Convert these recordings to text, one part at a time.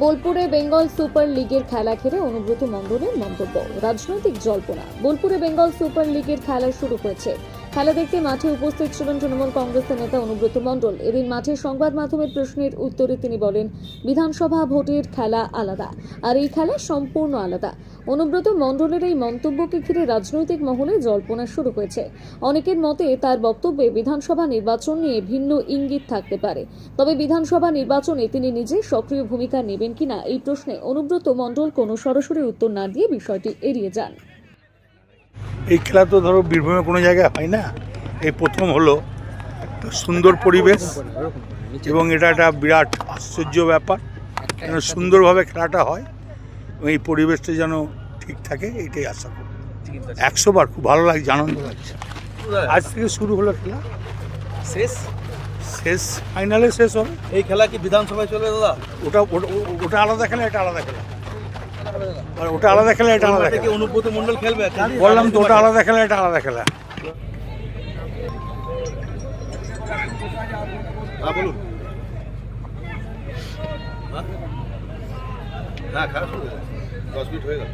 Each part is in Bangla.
বোলপুরে বেঙ্গল সুপার লিগের খেলা ঘিরে অনুব্রত মণ্ডলের মন্তব্য, রাজনৈতিক জল্পনা। বোলপুরে বেঙ্গল সুপার লিগের খেলা শুরু হয়েছে। খেলা দেখতে মাঠে উপস্থিত ছিলেন তৃণমূল কংগ্রেসের নেতা অনুব্রত মণ্ডল। এদিন মাঠে সংবাদ মাধ্যমের প্রশ্নের উত্তরে তিনি বলেন, বিধানসভা ভোটের খেলা আলাদা, আর এই খেলা সম্পূর্ণ আলাদা। অনুব্রত মণ্ডলের এই মন্তব্যকে ঘিরে রাজনৈতিক মহলে জল্পনা শুরু হয়েছে। অনেকের মতে তার বক্তব্যে বিধানসভা নির্বাচন নিয়ে ভিন্ন ইঙ্গিত থাকতে পারে। তবে বিধানসভা নির্বাচনে তিনি নিজে সক্রিয় ভূমিকা নেবেন কিনা এই প্রশ্নে অনুব্রত মণ্ডল কোনো সরাসরি উত্তর না দিয়ে বিষয়টি এড়িয়ে যান। এই খেলা তো ধরো বীরভূমে কোনো জায়গায় হয় না, এই প্রথম হলো। একটা সুন্দর পরিবেশ এবং এটা একটা বিরাট আশ্চর্য ব্যাপার, যেন সুন্দরভাবে খেলাটা হয় এবং এই পরিবেশটা যেন ঠিক থাকে, এইটাই আশা করি। 100 বার খুব ভালো লাগছে, আনন্দ লাগছে। আজ থেকে শুরু হলো খেলা, শেষ ফাইনালে শেষ হবে। এই খেলা কি বিধানসভায় চলবে দাদা? ওটা আলাদা খেলা, এটা আলাদা খেলা। আর ওটা আলাদা খেলা, এটা আলাদা খেলা। অনুব্রত মণ্ডল খেলবে? বললাম তো, ওটা আলাদা খেলা, এটা আলাদা খেলা। বলুন। হ্যাঁ, খেলা শুরু হয়ে গেছে, 10 মিনিট হয়ে গেল।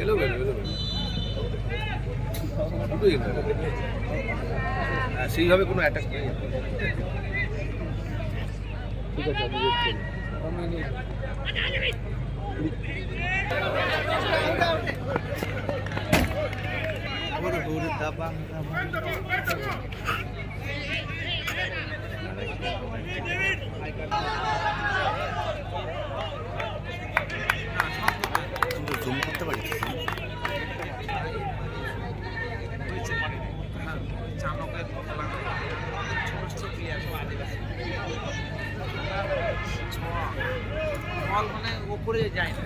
এলো সেইভাবে কোনো অ্যাটাক নেই। ঠিক আছে, জুম করতে পারি। বল মানে উপরে যায় না।